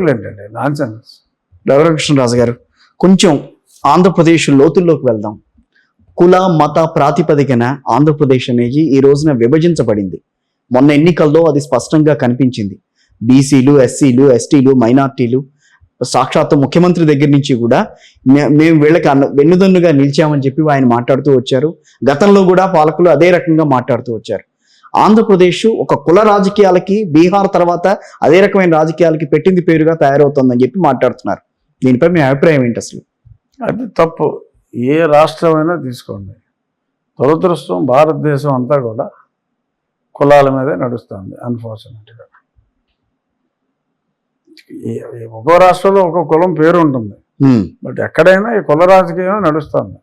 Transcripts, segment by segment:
జోకులు ఏంటండి, నాన్సెన్స్. రఘురామకృష్ణరాజు గారు, కొంచెం ఆంధ్రప్రదేశ్ లోతుల్లోకి వెళ్దాం. కుల మత ప్రాతిపదికన ఆంధ్రప్రదేశ్ అనేది ఈ రోజున విభజించబడింది. మొన్న ఎన్నికల్లో అది స్పష్టంగా కనిపించింది. బీసీలు, ఎస్సీలు, ఎస్టీలు, మైనార్టీలు, సాక్షాత్తు ముఖ్యమంత్రి దగ్గర నుంచి కూడా మేము వీళ్ళకి వెన్నుదన్నుగా నిలిచామని చెప్పి ఆయన మాట్లాడుతూ వచ్చారు. గతంలో కూడా పాలకులు అదే రకంగా మాట్లాడుతూ వచ్చారు. ఆంధ్రప్రదేశ్ ఒక కుల రాజకీయాలకి, బీహార్ తర్వాత అదే రకమైన రాజకీయాలకి పెట్టింది పేరుగా తయారవుతుందని చెప్పి మాట్లాడుతున్నారు. దీనిపై మీ అభిప్రాయం ఏంటి అసలు? అది తప్పు. ఏ రాష్ట్రమైనా తీసుకోండి, దురదృష్టం భారతదేశం అంతా కూడా కులాల మీదే నడుస్తుంది. అన్ఫార్చునేట్గా ఒక్కో రాష్ట్రంలో ఒక్కో కులం పేరు ఉంటుంది, బట్ ఎక్కడైనా ఈ కుల రాజకీయం నడుస్తుంది.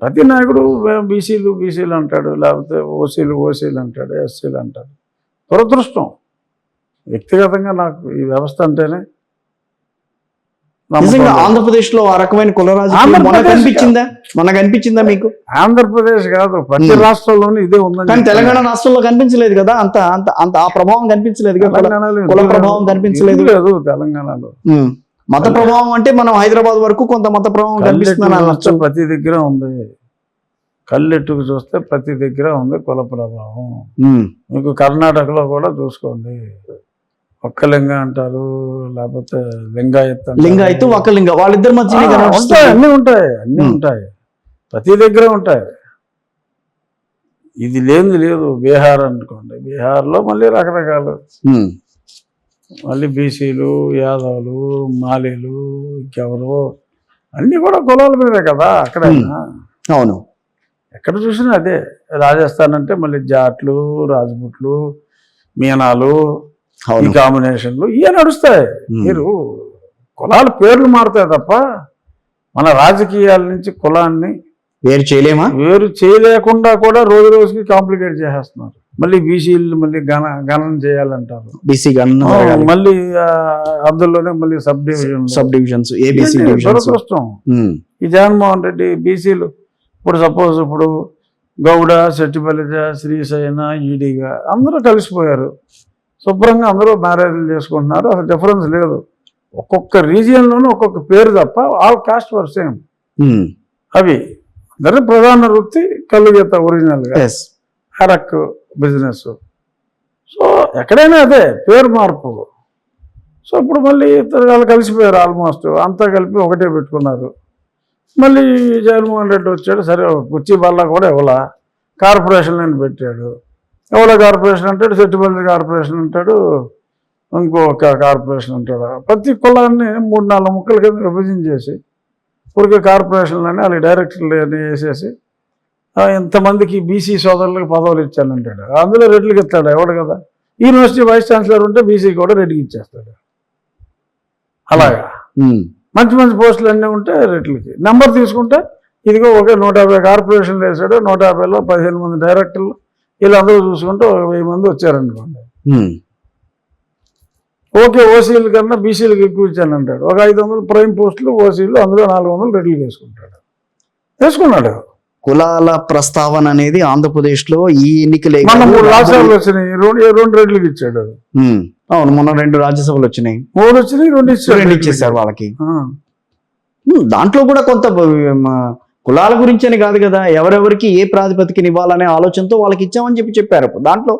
ప్రతి నాయకుడు బీసీలు బీసీలు అంటాడు, లేకపోతే ఓసీలు అంటాడు, ఎస్సీలు అంటాడు. దురదృష్టం. వ్యక్తిగతంగా నాకు ఈ వ్యవస్థ అంటేనే నిజంగా ఆంధ్రప్రదేశ్ లో ఆ రకమైన కుల రాజకీయం మనకు అనిపించిందా మీకు? ఆంధ్రప్రదేశ్ కాదు, ప్రతి రాష్ట్రంలోనూ ఇదే ఉందని. కానీ తెలంగాణ రాష్ట్రంలో కనిపించలేదు కదా, అంత అంత అంత ఆ ప్రభావం కనిపించలేదు కదా, కుల ప్రభావం కనిపించలేదు. తెలంగాణలో మత ప్రభావం అంటే మనం హైదరాబాద్ వరకు కొంత మత ప్రభావం కనిపిస్తుంది. ప్రతి దగ్గర ఉంది. కల్లెట్టుకు చూస్తే ప్రతి దగ్గర ఉంది కుల ప్రభావం. మీకు కర్ణాటకలో కూడా చూసుకోండి, ఒక్కలింగ అంటారు, లేకపోతే లింగాయత్ ఒక్కలింగ, వాళ్ళిద్దరి మధ్య అన్నీ ఉంటాయి, ప్రతి దగ్గర ఉంటాయి. ఇది లేనిది లేదు. బీహార్ అనుకోండి, బీహార్లో మళ్ళీ రకరకాలు, మళ్ళీ బీసీలు, యాదవులు, మాలీలు, ఇంకెవరు, అన్నీ కూడా కులాల మీదే కదా అక్కడైనా. అవును, ఎక్కడ చూసినా అదే. రాజస్థాన్ అంటే మళ్ళీ జాట్లు, రాజ్పుట్లు, మీనాలు, ఈ కాంబినేషన్లు ఇవే నడుస్తాయి. మీరు కులాల పేర్లు మారుతాయి తప్ప మన రాజకీయాల నుంచి కులాన్ని వేరు చేయలేమా? వేరు చేయలేకుండా కూడా రోజు రోజుకి కాంప్లికేట్ చేసేస్తున్నారు. మళ్ళీ బీసీలు మళ్ళీ గణన చేయాలంటారు, బీసీ గణన, మళ్ళీ అందులోనే మళ్ళీ సబ్ డివిజన్స్ ఏబీసీ దురదృష్టం. ఈ జగన్మోహన్ రెడ్డి బీసీలు ఇప్పుడు సపోజ్ ఇప్పుడు గౌడ, సెట్టిపల్లిజ, శ్రీశైన, ఈడిగా అందరూ కలిసిపోయారు. శుభ్రంగా అందరూ మ్యారేజ్లు చేసుకుంటున్నారు. అసలు డిఫరెన్స్ లేదు. ఒక్కొక్క రీజియన్లోనూ ఒక్కొక్క పేరు తప్ప ఆల్ కాస్ట్ వర్ సేమ్. అవి అందరి ప్రధాన వృత్తి కల్లుగీత, ఒరిజినల్గా అరక్ బిజినెస్. సో ఎక్కడైనా అదే పేరు మార్పు. సో ఇప్పుడు మళ్ళీ వాళ్ళు కలిసిపోయారు. ఆల్మోస్ట్ అంతా కలిపి ఒకటే పెట్టుకున్నారు. మళ్ళీ జగన్మోహన్ రెడ్డి వచ్చాడు. సరే, కుర్చీ బల్ల కూడా ఇవ్వాల, కార్పొరేషన్ అని పెట్టాడు. ఎవరో కార్పొరేషన్ అంటాడు, సెట్టిపల్లి కార్పొరేషన్ అంటాడు, ఇంకొక కార్పొరేషన్ అంటాడు. ప్రతి కులాన్ని 3-4 ముక్కల కింద విభజన చేసి ఊరికే కార్పొరేషన్లని వాళ్ళకి డైరెక్టర్లు వేసేసి ఇంతమందికి బీసీ సోదరులకు పదవులు ఇచ్చానంటాడు. అందులో రెడ్లకి ఇస్తాడు ఎవడు కదా. యూనివర్సిటీ వైస్ ఛాన్సలర్ ఉంటే బీసీ కూడా రెడ్డికి ఇచ్చేస్తాడు. అలాగా మంచి మంచి పోస్టులు అన్నీ ఉంటే రెడ్లకి. నెంబర్ తీసుకుంటే ఇదిగో ఒకే 150 కార్పొరేషన్లు వేసాడు, 150లో 15 మంది డైరెక్టర్లు, వీళ్ళందరూ చూసుకుంటే 1000 మంది వచ్చారనుకోండి. ఓకే, ఓసీల కన్నా బీసీలకు ఎక్కువ ఇచ్చానంటాడు. ఒక 500 ప్రైమ్ పోస్టులు ఓసీలు, అందులో 400 రెడ్లు వేసుకున్నాడు. కులాల ప్రస్తావన అనేది ఆంధ్రప్రదేశ్ లో ఈ ఎన్నికలే. మన 3 రాజ్యసభలు వచ్చినాయి, 2 రెడ్లకు ఇచ్చాడు. అవును, మొన్న 2 రాజ్యసభలు వచ్చినాయి, 3 వచ్చినాయి, 2 ఇచ్చేసారు వాళ్ళకి. దాంట్లో కూడా కొంత కులాల గురించి అని కాదు కదా, ఎవరెవరికి ఏ ప్రాతిపదికన ఇవ్వాలనే ఆలోచనతో వాళ్ళకి ఇచ్చామని చెప్పారు దాంట్లో.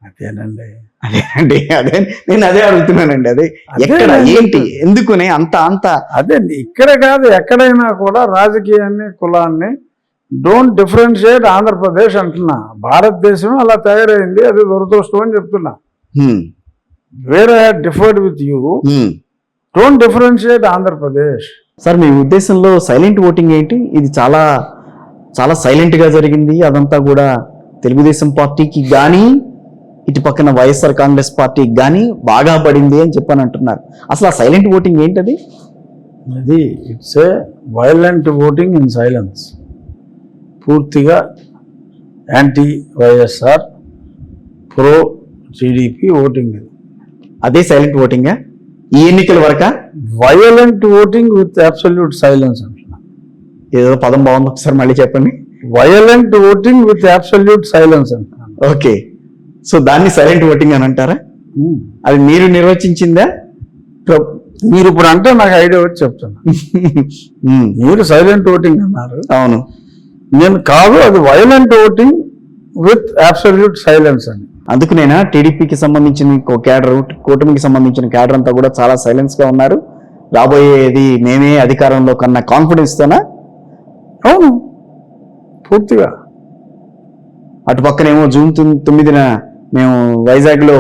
అదేనండి, అదే నేను అదే అడుగుతున్నానండి. అదే ఎక్కడ ఏంటి ఎందుకునే అంత అదే ఇక్కడ కాదు, ఎక్కడైనా కూడా రాజకీయాన్ని కులాన్ని డోంట్ డిఫరెన్షియేట్. ఆంధ్రప్రదేశ్ అంటున్నా, భారతదేశం అలా తయారైంది, అది దురదృష్టం అని చెప్తున్నా. Where I have differed with you, don't differentiate Andhra Pradesh. Sir, మీ ఉద్దేశంలో సైలెంట్ ఓటింగ్ ఏంటి? ఇది చాలా చాలా సైలెంట్ గా జరిగింది. అదంతా కూడా తెలుగుదేశం పార్టీకి కానీ ఇటు పక్కన వైఎస్ఆర్ కాంగ్రెస్ పార్టీకి కానీ బాగా పడింది అని చెప్పని అంటున్నారు. అసలు ఆ సైలెంట్ ఓటింగ్ ఏంటది? అది it's a violent voting in silence. పూర్తిగా anti YSR, pro TDP voting. అదే సైలెంట్ ఓటింగ్ ఈ ఎన్నికల వరక? Violent voting with absolute silence అంటున్నా. ఏదో పదం బాగుంది, ఒకసారి మళ్ళీ చెప్పండి. Violent voting with absolute silence అంటున్నా. ఓకే, సో దాన్ని సైలెంట్ ఓటింగ్ అని అంటారా? అది మీరు నిర్వచించిందా? మీరు ఇప్పుడు అంటే నాకు ఐడియా వచ్చి చెప్తున్నా. మీరు సైలెంట్ ఓటింగ్ అన్నారు. అవును, నేను కాదు, అది violent voting with absolute silence అని. అందుకు నేను టీడీపీకి సంబంధించిన క్యాడర్, కూటమికి సంబంధించిన క్యాడర్ అంతా కూడా చాలా సైలెన్స్ గా ఉన్నారు. రాబోయేది మేమే అధికారంలో కన్నా కాన్ఫిడెన్స్ తోనా? అవును, పూర్తిగా. అటు పక్కనేమో జూన్ 9న మేము వైజాగ్ లో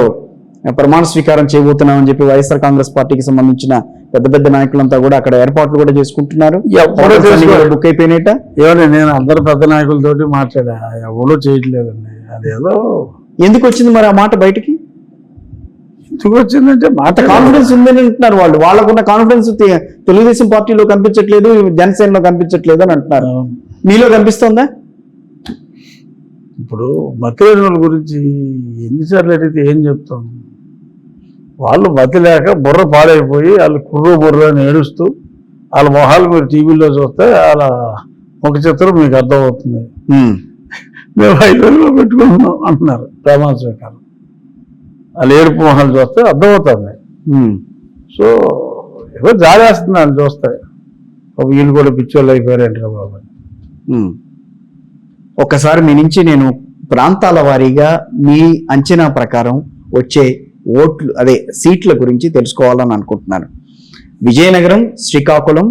ప్రమాణ స్వీకారం చేయబోతున్నామని చెప్పి వైఎస్ఆర్ కాంగ్రెస్ పార్టీకి సంబంధించిన పెద్ద పెద్ద నాయకులంతా కూడా అక్కడ ఏర్పాట్లు కూడా చేసుకుంటున్నారు. బుక్ అయిపోయినట్ట. ఎవరు, నేను అందరు పెద్ద నాయకులతోటి మాట్లాడా, ఎవరో చేయట్లేదండి. అదేదో ఎందుకు వచ్చింది మరి ఆ మాట బయటికి? ఎందుకు వచ్చిందంటే మాట కాన్ఫిడెన్స్ ఉందని అంటున్నారు వాళ్ళు. వాళ్ళకున్న కాన్ఫిడెన్స్ తెలుగుదేశం పార్టీలో కనిపించట్లేదు, జనసేనలో కనిపించట్లేదు అని అంటున్నారు. మీలో కనిపిస్తుందా? ఇప్పుడు మతిలేని వాళ్ళ గురించి ఎన్నిసార్లు అడిగితే ఏం చెప్తాం? వాళ్ళు మతి లేక బుర్ర పాడైపోయి వాళ్ళు బుర్ర అని ఏడుస్తూ వాళ్ళ మొహాలు మీరు టీవీలో చూస్తే వాళ్ళ ముఖ చిత్రం మీకు అర్థమవుతుంది. మేము 5,000 పెట్టుకుంటున్నాం అంటున్నారు ప్రమాణ స్వీకారం. వాళ్ళు ఏడుపు మొహాలు చూస్తే అర్థమవుతుంది. సో ఏదో జాలేస్తుంది వాళ్ళు చూస్తే, వీళ్ళు కూడా పిచ్చోళ్ళు అయిపోయారంటారు బాబు. ఒక్కసారి మీ నుంచి నేను ప్రాంతాల వారీగా మీ అంచనా ప్రకారం వచ్చే ఓట్లు, అదే సీట్ల గురించి తెలుసుకోవాలని అనుకుంటున్నాను. విజయనగరం, శ్రీకాకుళం,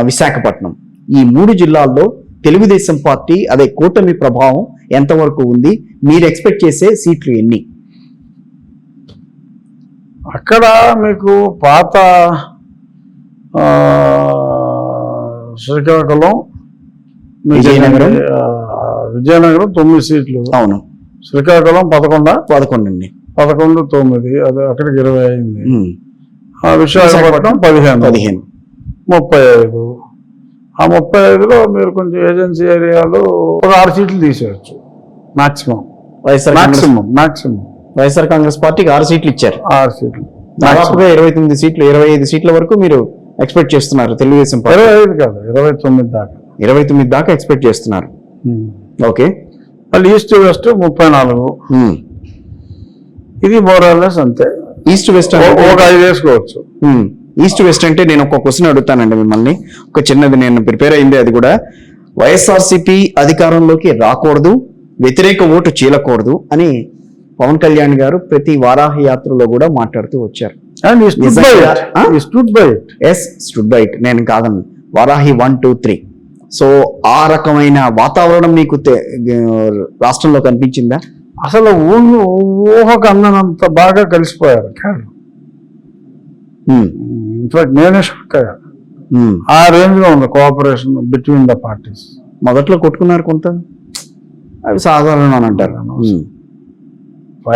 విశాఖపట్నం, ఈ 3 జిల్లాల్లో తెలుగుదేశం పార్టీ అదే కూటమి ప్రభావం ఎంతవరకు ఉంది? మీరు ఎక్స్పెక్ట్ చేసే సీట్లు ఎన్ని? అక్కడ మీకు పాత శ్రీకాకుళం, విజయనగరం 9 సీట్లు. అవును, శ్రీకాకుళం 11 అండి. 11, 9, అది అక్కడికి 20 అయింది. విశాఖపట్నం 15, 35. ఆ 35లో మీరు కొంచెం ఏజెన్సీ ఏరియాలో ఒక 6 సీట్లు తీసేయచ్చు మాక్సిమం. వైఎస్ఆర్ కాంగ్రెస్ పార్టీకి 6 సీట్లు ఇచ్చారు. 6 సీట్లు, దాదాపుగా 29 సీట్లు, 25 సీట్ల వరకు మీరు ఎక్స్పెక్ట్ చేస్తున్నారు తెలుగుదేశం పార్టీ. 25 కాదు, 29 దాకా. 29 దాకా ఎక్స్పెక్ట్ చేస్తున్నారు. ఓకే. మళ్ళీ ఈస్ట్ వెస్ట్ 34. ఇది మోరాలెస్ అంతే. ఈస్ట్ వెస్ట్ ఒక 5 వేసుకోవచ్చు. ఈస్ట్ వెస్ట్ అంటే నేను ఒక క్వశ్చన్ అడుగుతానండి మిమ్మల్ని, ఒక చిన్నది, నేను ప్రిపేర్ అయింది. అది కూడా వైఎస్ఆర్సీపీ అధికారంలోకి రాకూడదు, వ్యతిరేక ఓటు చీలకూడదు అని పవన్ కళ్యాణ్ గారు ప్రతి వారాహి యాత్రలో కూడా మాట్లాడుతూ వచ్చారు. Stood by it. నేను కాదని వారాహి 1, 2, 3. సో ఆ రకమైన వాతావరణం మీకు రాష్ట్రంలో కనిపించిందా? అసలు ఊహకు అందనంత బాగా కలిసిపోయారు. ఇన్ఫాక్ట్ నేనే షాక్ అయ్యా. ఆ రేంజ్ లో ఉంది కోఆపరేషన్ బిట్వీన్ ద పార్టీస్. మొదట్లో కొట్టుకున్నారు కొంత, అవి సాధారణం అని అంటారు.